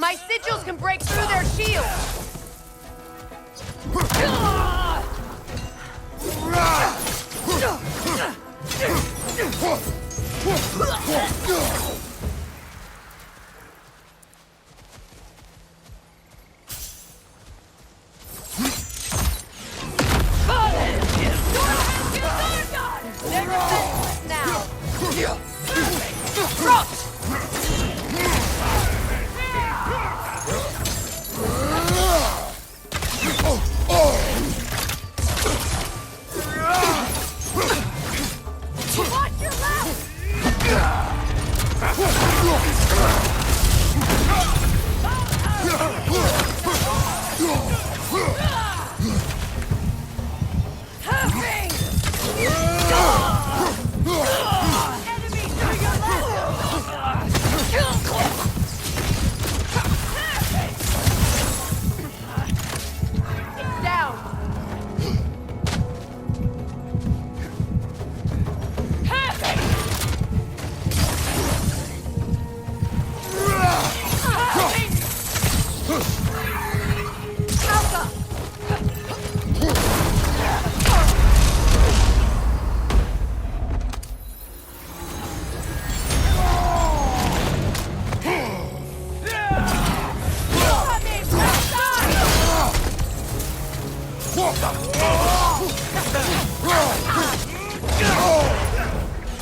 My sigils can break through their shield!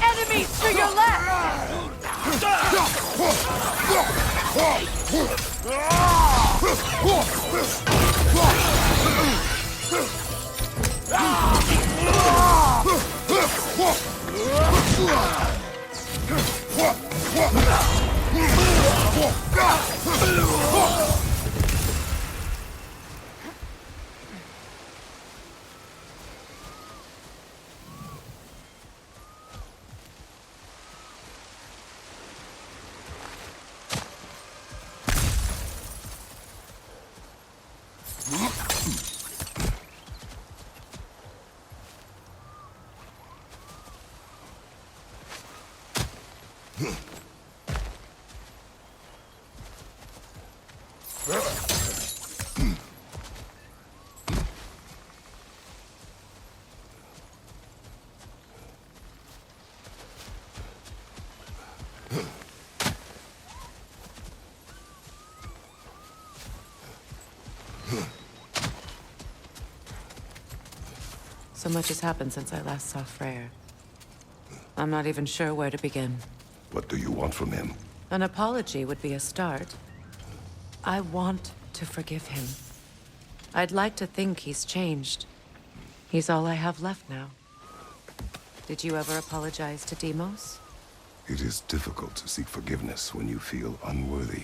Enemies to your left! So much has happened since I last saw Freyr. I'm not even sure where to begin. What do you want from him? An apology would be a start. I want to forgive him. I'd like to think he's changed. He's all I have left now. Did you ever apologize to Deimos? It is difficult to seek forgiveness when you feel unworthy.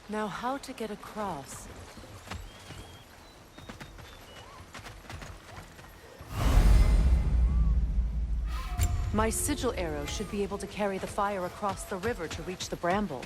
Now, how to get across? My sigil arrow should be able to carry the fire across the river to reach the bramble.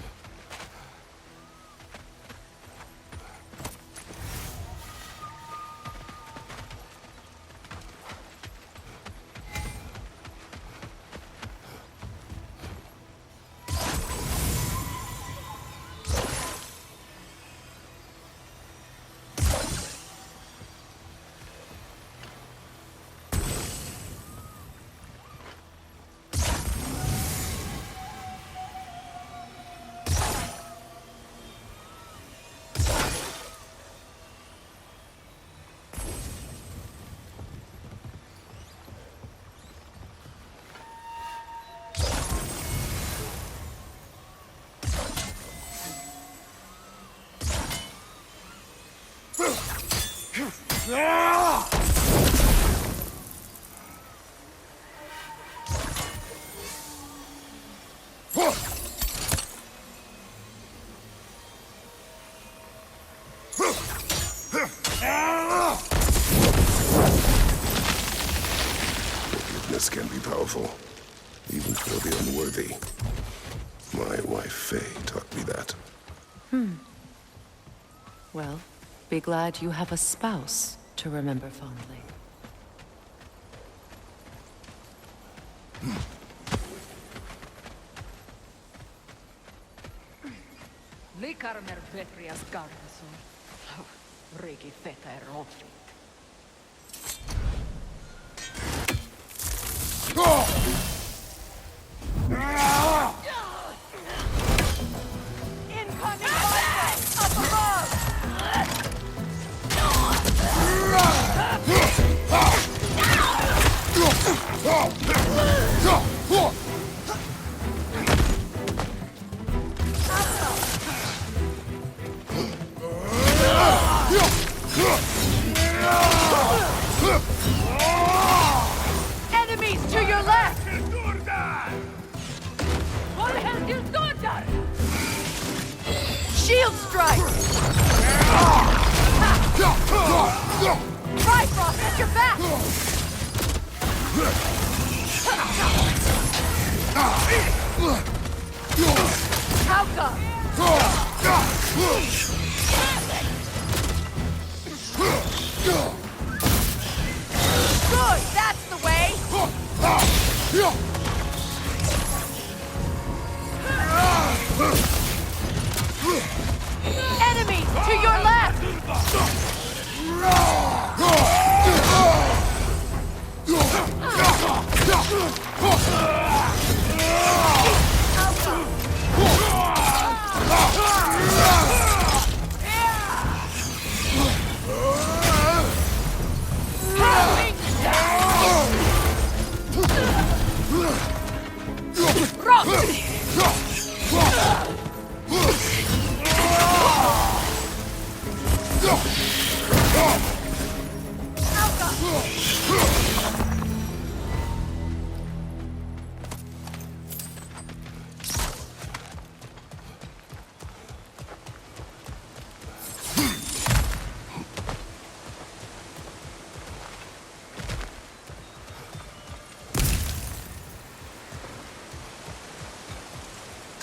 Forgiveness can be powerful, even for the unworthy. My wife, Faye, taught me that. Well, Be glad you have a spouse to remember fondly. Likarmer vetrias gardason. Rigi feta erofi. Incoming bombs! Up above! Enemies to your left! Shield strike! Bifrost at your back! Hauka! Good, that's the way! Enemy to your left!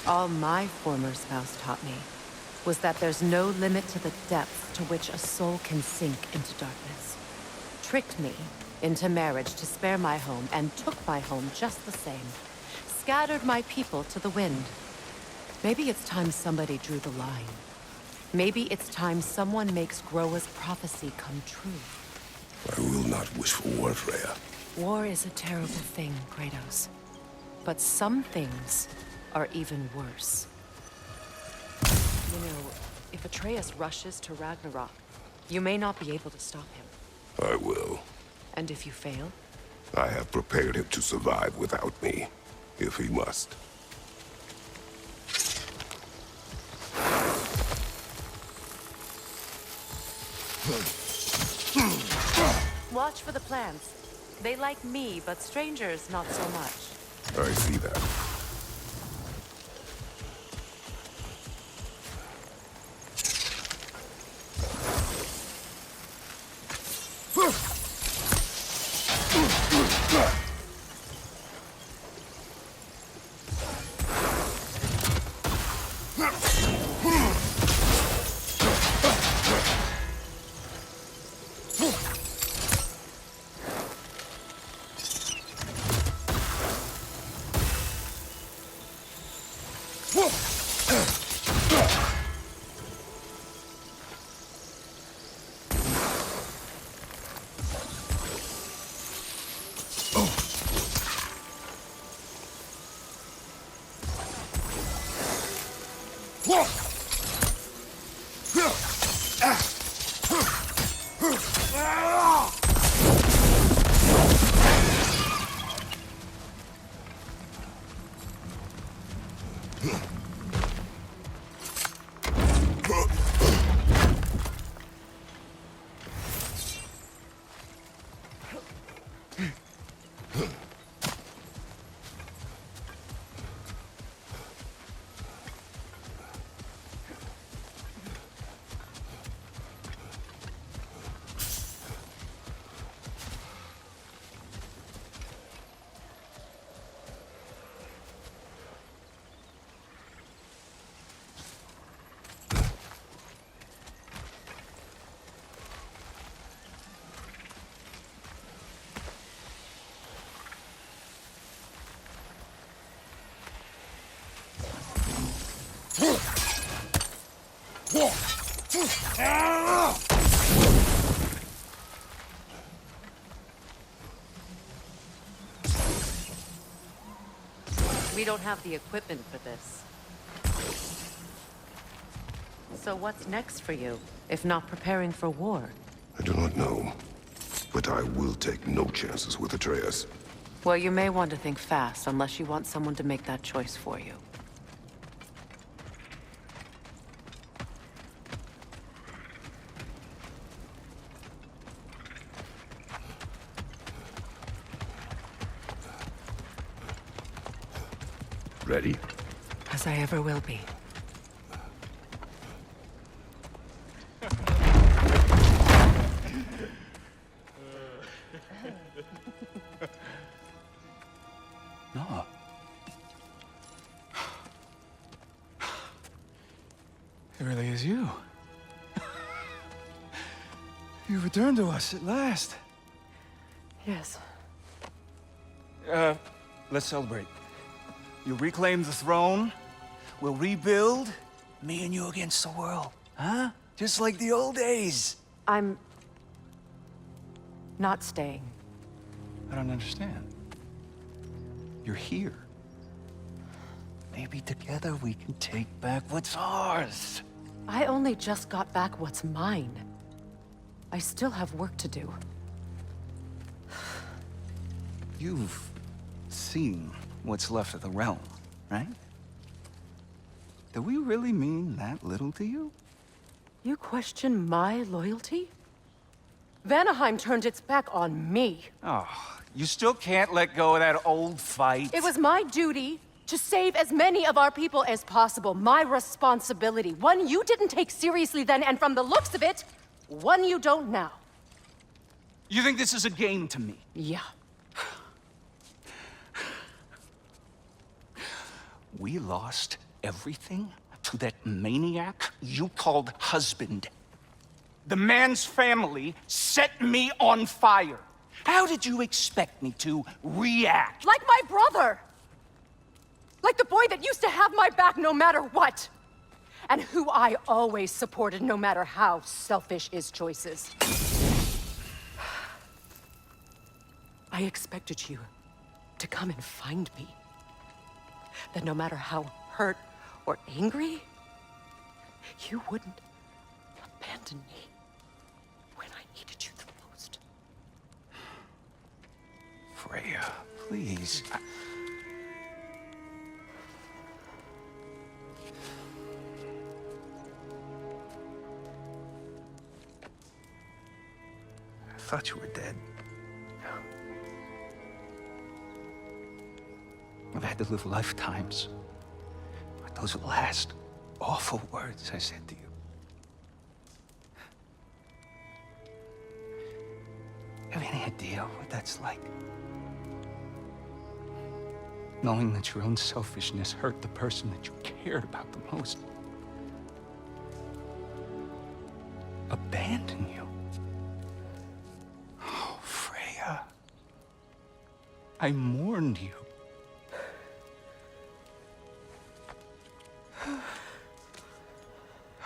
All my former spouse taught me was that there's no limit to the depth to which a soul can sink into darkness. Tricked me into marriage to spare my home and took my home just the same. Scattered my people to the wind. Maybe it's time somebody drew the line. Maybe it's time someone makes Groa's prophecy come true. I will not wish for war, Freya. War is a terrible thing, Kratos. But some things are even worse. You know, if Atreus rushes to Ragnarok, you may not be able to stop him. I will. And if you fail? I have prepared him to survive without me, if he must. Watch for the plants. They like me, but strangers not so much. I see that. We don't have the equipment for this. So what's next for you, if not preparing for war? I do not know, but I will take no chances with Atreus. Well, you may want to think fast, unless you want someone to make that choice for you. Ready? As I ever will be. No. It really is you. You returned to us at last. Yes. Let's celebrate. You reclaim the throne. We'll rebuild. Me and you against the world. Huh? Just like the old days. I'm... not staying. I don't understand. You're here. Maybe together we can take back what's ours. I only just got back what's mine. I still have work to do. You've seen what's left of the realm, right? Do we really mean that little to you? You question my loyalty? Vanaheim turned its back on me. Oh, you still can't let go of that old fight. It was my duty to save as many of our people as possible. My responsibility. One you didn't take seriously then, and from the looks of it, one you don't now. You think this is a game to me? Yeah. We lost everything to that maniac you called husband. The man's family set me on fire. How did you expect me to react? Like my brother! Like the boy that used to have my back no matter what! And who I always supported no matter how selfish his choices. I expected you to come and find me. That no matter how hurt or angry, you wouldn't abandon me when I needed you the most. Freya, please. I thought you were dead. I've had to live lifetimes. But those last awful words I said to you. Have any idea what that's like? Knowing that your own selfishness hurt the person that you cared about the most. Abandon you. Oh, Freya. I mourned you.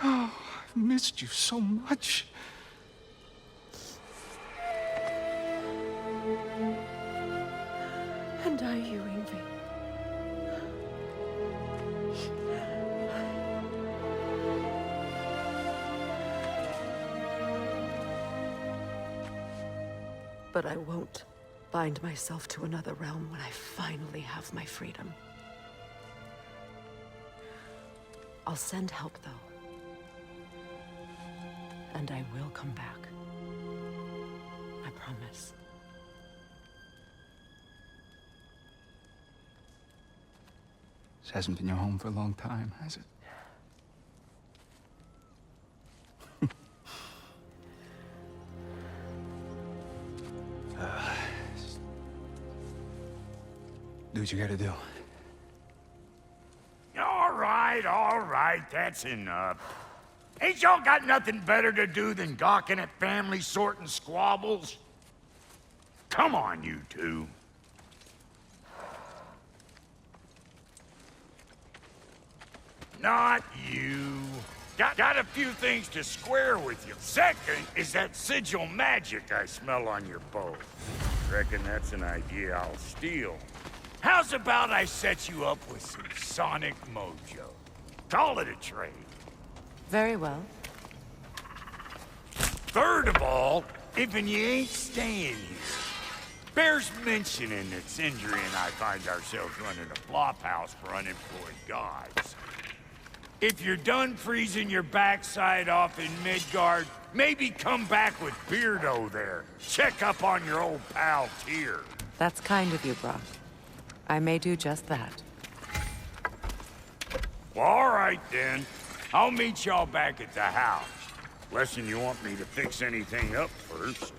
Oh, I've missed you so much. And I you, Yngvi. But I won't bind myself to another realm when I finally have my freedom. I'll send help, though. And I will come back. I promise. This hasn't been your home for a long time, has it? Do what you gotta do. All right, that's enough. Ain't y'all got nothing better to do than gawking at family sorting squabbles? Come on, you two. Not you. Got a few things to square with you. Second is that sigil magic I smell on your bow. Reckon that's an idea I'll steal. How's about I set you up with some sonic mojo? Call it a trade. Very well. Third of all, if you ain't staying here, bears mentioning that Sindri and I find ourselves running a flop house for unemployed gods. If you're done freezing your backside off in Midgard, maybe come back with Beardo there. Check up on your old pal Tyr. That's kind of you, Brock. I may do just that. Well, all right then. I'll meet y'all back at the house. Lesson you want me to fix anything up first.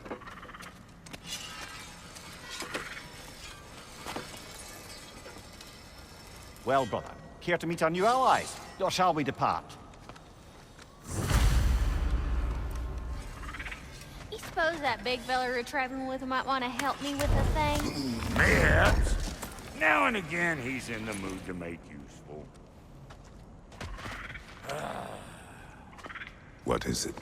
Well, brother, care to meet our new allies? Or shall we depart? You suppose that big fella you're traveling with might want to help me with the thing? Perhaps. Now and again, he's in the mood to make useful. What is it?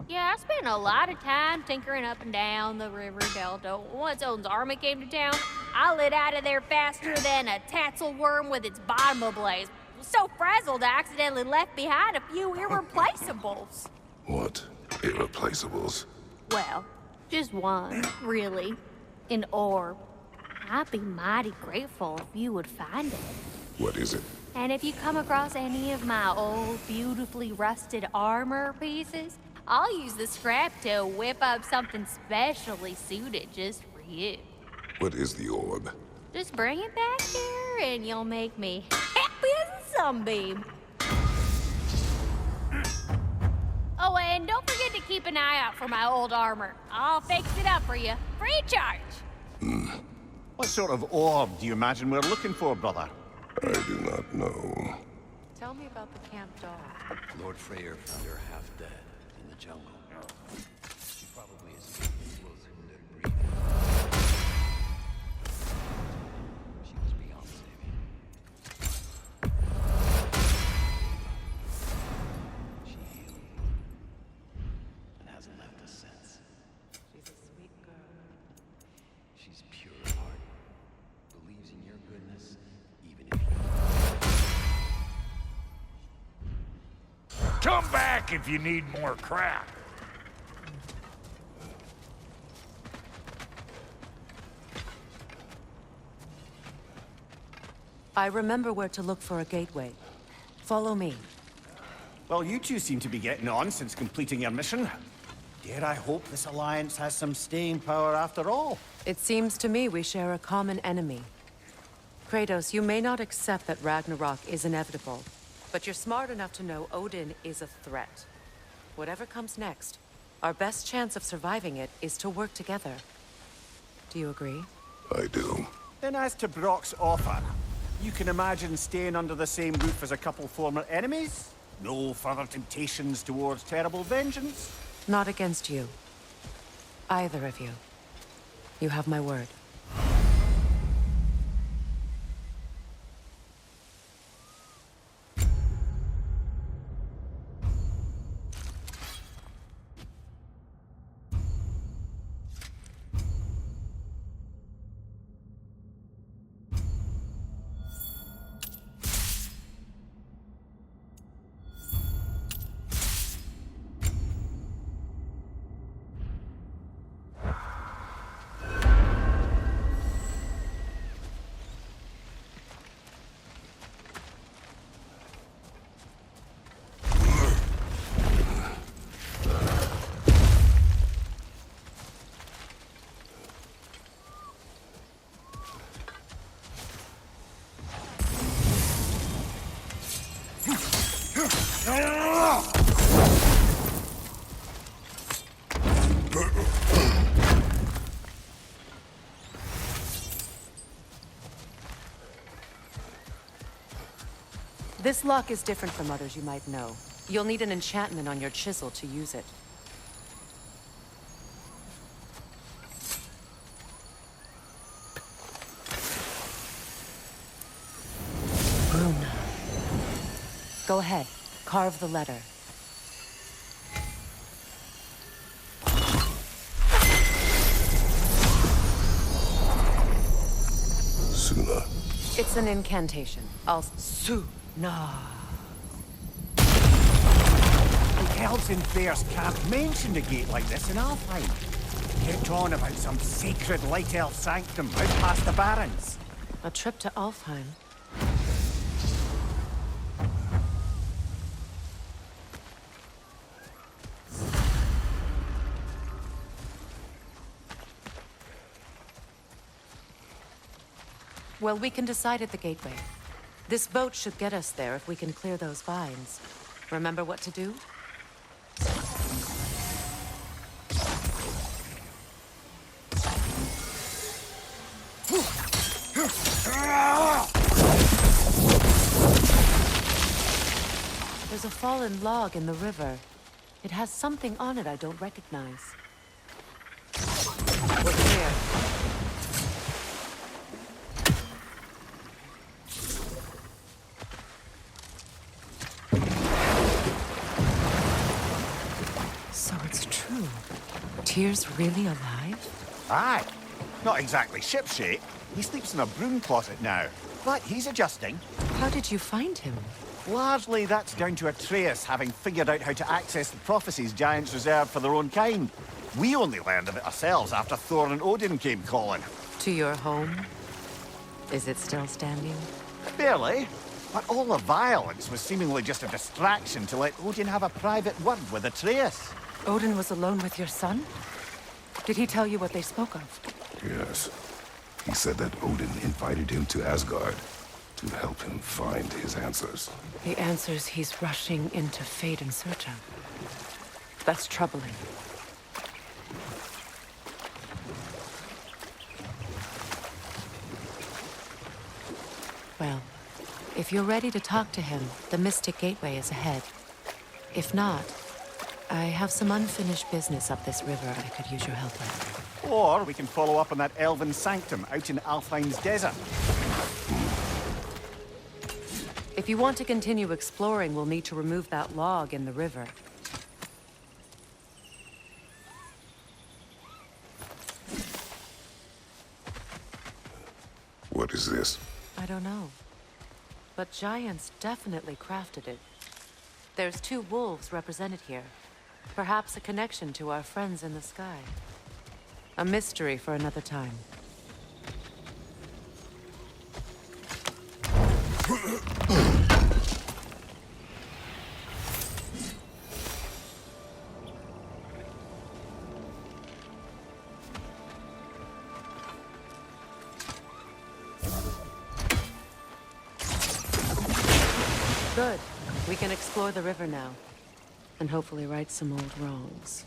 Yeah, I spent a lot of time tinkering up and down the river delta. Once Odin's army came to town, I lit out of there faster than a tassel worm with its bottom ablaze. So frazzled, I accidentally left behind a few irreplaceables. What? Irreplaceables? Well, just one, really. An orb. I'd be mighty grateful if you would find it. What is it? And if you come across any of my old, beautifully rusted armor pieces, I'll use the scrap to whip up something specially suited just for you. What is the orb? Just bring it back here and you'll make me happy as a sunbeam. Oh, and don't forget to keep an eye out for my old armor. I'll fix it up for you, free of charge. What sort of orb do you imagine we're looking for, brother? I do not know. Tell me about the camp doll. Lord Freyr found her half dead in the jungle. She probably is closer to breathing. She was beyond saving. She healed and hasn't left us since. She's a sweet girl. She's pure of heart, believes in your goodness, even if you Come back if you need more crap. I remember where to look for a gateway. Follow me. Well, you two seem to be getting on since completing your mission. Dare I hope this alliance has some staying power after all? It seems to me we share a common enemy. Kratos, you may not accept that Ragnarok is inevitable, but you're smart enough to know Odin is a threat. Whatever comes next, our best chance of surviving it is to work together. Do you agree? I do. Then as to Brock's offer, you can imagine staying under the same roof as a couple former enemies? No further temptations towards terrible vengeance? Not against you. Either of you. You have my word. This lock is different from others you might know. You'll need an enchantment on your chisel to use it. Bruna. Go ahead. Carve the letter. It's an incantation. Su-na. The elves in Freyr's camp mentioned a gate like this in Alfheim. Kept on about some sacred light elf sanctum out past the barrens. A trip to Alfheim. Well, we can decide at the gateway. This boat should get us there if we can clear those vines. Remember what to do? There's a fallen log in the river. It has something on it I don't recognize. We're clear. So it's true. Tyr's really alive? Aye. Not exactly shipshape. He sleeps in a broom closet now. But he's adjusting. How did you find him? Largely, that's down to Atreus having figured out how to access the prophecies giants reserve for their own kind. We only learned of it ourselves after Thor and Odin came calling. To your home? Is it still standing? Barely. But all the violence was seemingly just a distraction to let Odin have a private word with Atreus. Odin was alone with your son? Did he tell you what they spoke of? Yes. He said that Odin invited him to Asgard to help him find his answers. The answers he's rushing into fate in search of. That's troubling. Well, if you're ready to talk to him, the Mystic Gateway is ahead. If not, I have some unfinished business up this river I could use your help with. Or we can follow up on that elven sanctum out in Alfheim's desert. If you want to continue exploring, we'll need to remove that log in the river. What is this? I don't know. But giants definitely crafted it. There's 2 wolves represented here. Perhaps a connection to our friends in the sky. A mystery for another time. Good. We can explore the river now. And hopefully right some old wrongs.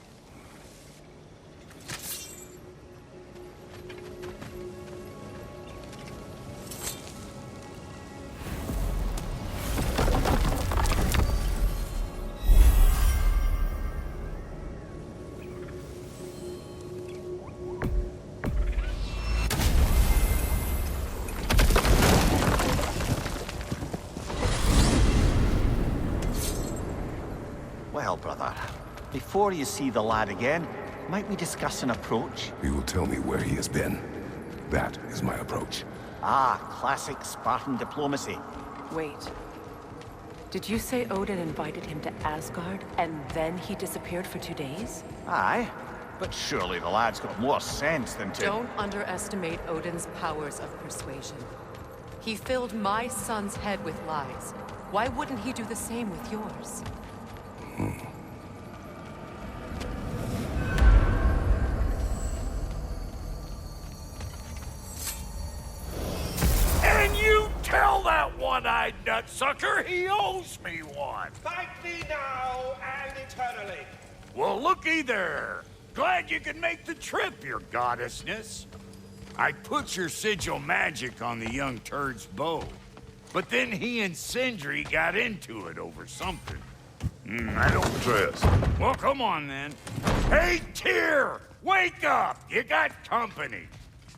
Well, brother, before you see the lad again, might we discuss an approach? He will tell me where he has been. That is my approach. Ah, classic Spartan diplomacy. Wait. Did you say Odin invited him to Asgard, and then he disappeared for 2 days? Aye, but surely the lad's got more sense than to... Don't underestimate Odin's powers of persuasion. He filled my son's head with lies. Why wouldn't he do the same with yours? And you tell that one-eyed nutsucker he owes me one. Thank thee now and eternally. Well, looky there. Glad you could make the trip, your goddessness. I put your sigil magic on the young turd's bow. But then he and Sindri got into it over something. I don't... Atreus. Well, come on, then. Hey, Tyr! Wake up! You got company.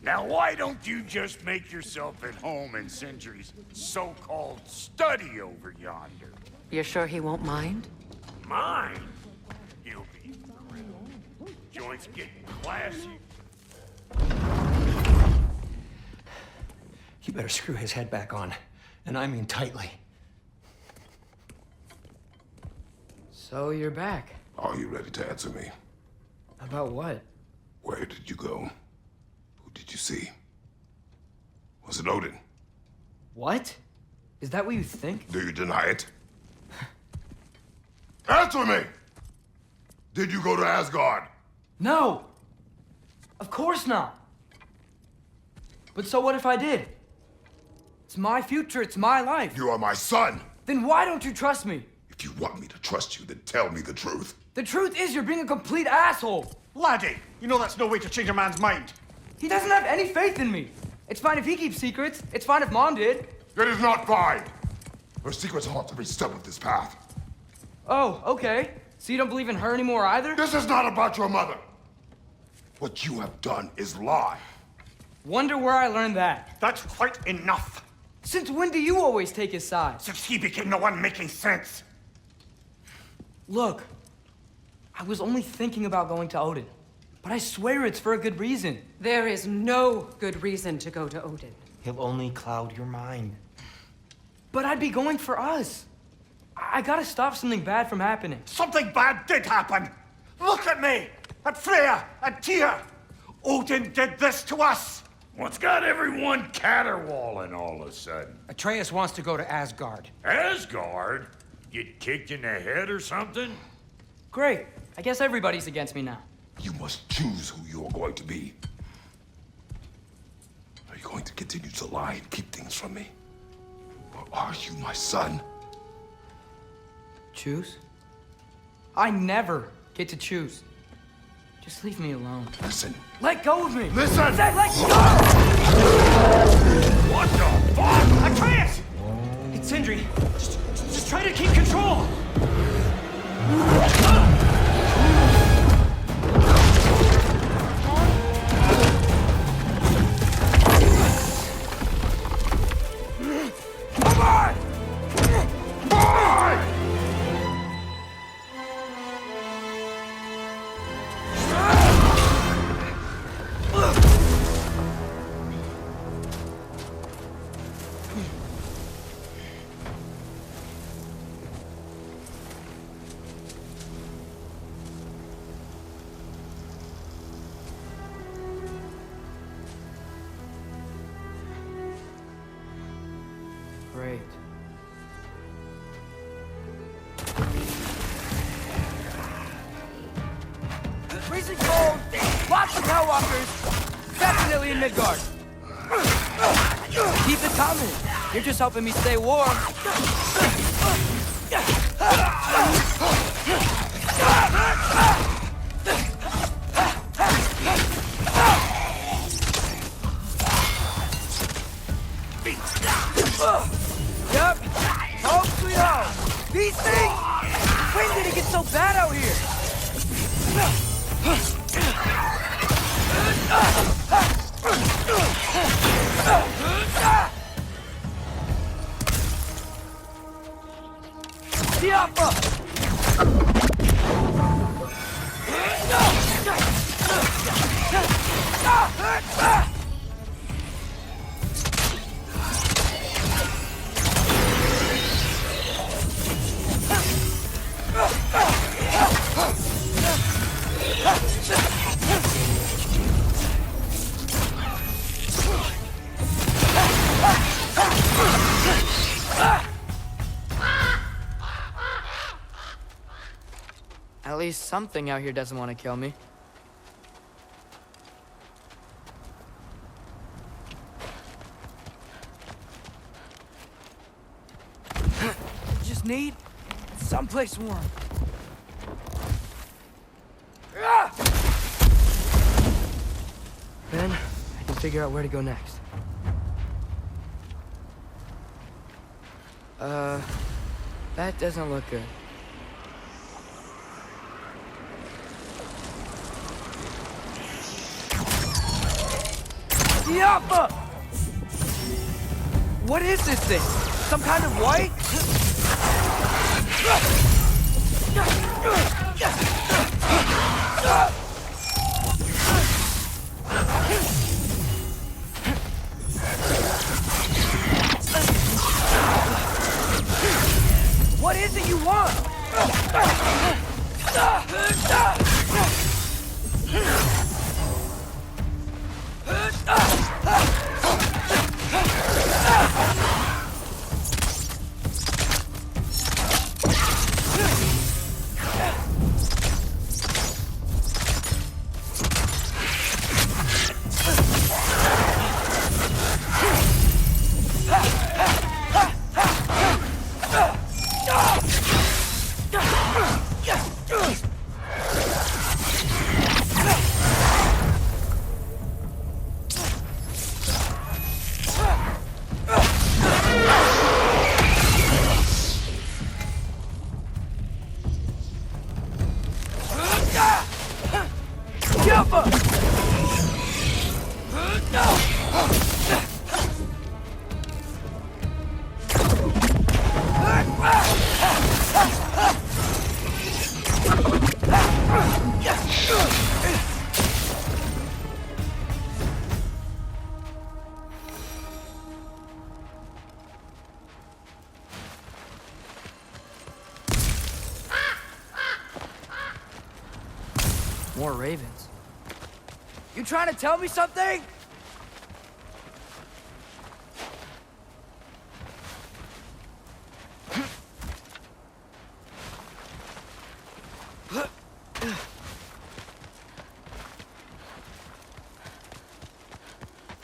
Now, why don't you just make yourself at home in Sindri's so-called study over yonder? You're sure he won't mind? Mine? He'll be thrilled. Joint's getting classy. You better screw his head back on. And I mean tightly. So you're back. Are you ready to answer me? About what? Where did you go? Who did you see? Was it Odin? What? Is that what you think? Do you deny it? Answer me! Did you go to Asgard? No! Of course not! But so what if I did? It's my future, it's my life. You are my son! Then why don't you trust me? If you want me to trust you, then tell me the truth. The truth is you're being a complete asshole! Laddie, you know that's no way to change a man's mind. He doesn't have any faith in me. It's fine if he keeps secrets. It's fine if Mom did. It is not fine! Her secrets haunt every step of this path. Oh, okay. So you don't believe in her anymore either? This is not about your mother! What you have done is lie. Wonder where I learned that. That's quite enough. Since when do you always take his side? Since he became the one making sense. Look, I was only thinking about going to Odin. But I swear it's for a good reason. There is no good reason to go to Odin. He'll only cloud your mind. But I'd be going for us. I gotta stop something bad from happening. Something bad did happen. Look at me, at Freya, and Tyr. Odin did this to us. What's got everyone caterwauling all of a sudden? Atreus wants to go to Asgard. Asgard? Get kicked in the head or something? Great. I guess everybody's against me now. You must choose who you are going to be. Are you going to continue to lie and keep things from me? Or are you my son? Choose? I never get to choose. Just leave me alone. Listen. Let go of me! Listen! I said let go! What the fuck? Atreus! It's Sindri. Just try to keep control! Come on! Boy! Great. Freezing cold! Lots of Hellwalkers! Definitely in Midgard! Keep it coming! You're just helping me stay warm! Yep! Home sweet home! These things! When did it get so bad out here? At least something out here doesn't want to kill me. Just need someplace warm. Then I can figure out where to go next. That doesn't look good. Yappa! What is this thing? Some kind of white? is it you want? More ravens. You trying to tell me something?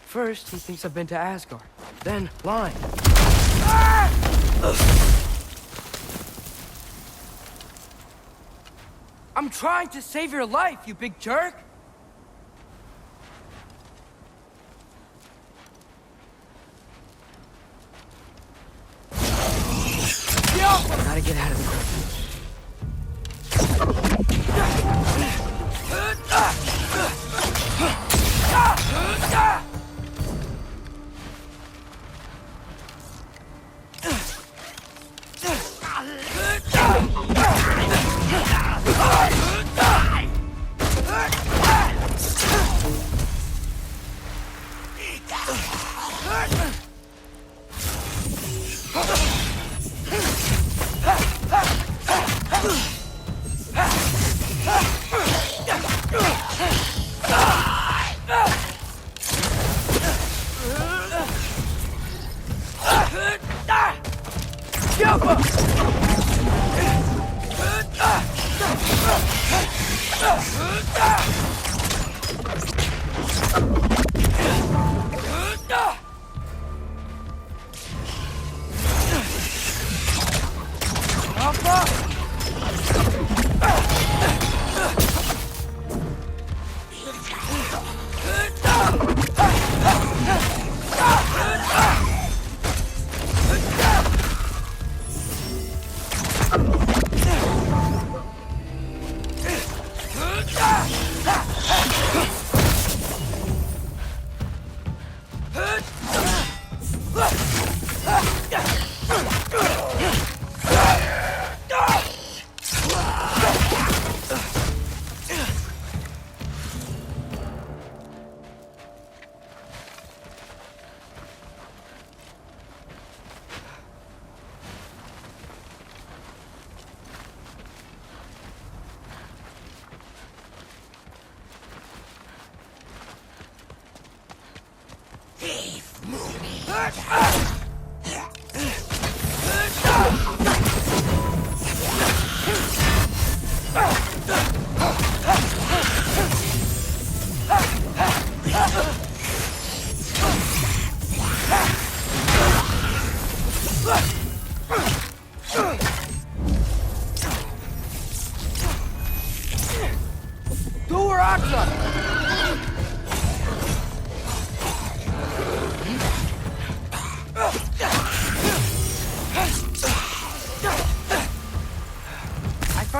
First, he thinks I've been to Asgard. Then, lying. I'm trying to save your life, you big jerk! Gotta get out of the way.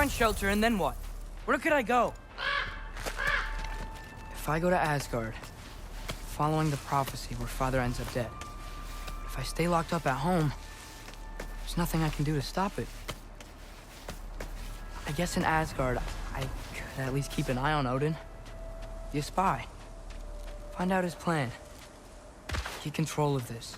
Shelter, and then what? Where could I go? If I go to Asgard, following the prophecy where Father ends up dead, if I stay locked up at home, there's nothing I can do to stop it. I guess in Asgard, I could at least keep an eye on Odin. Be a spy. Find out his plan. Get control of this.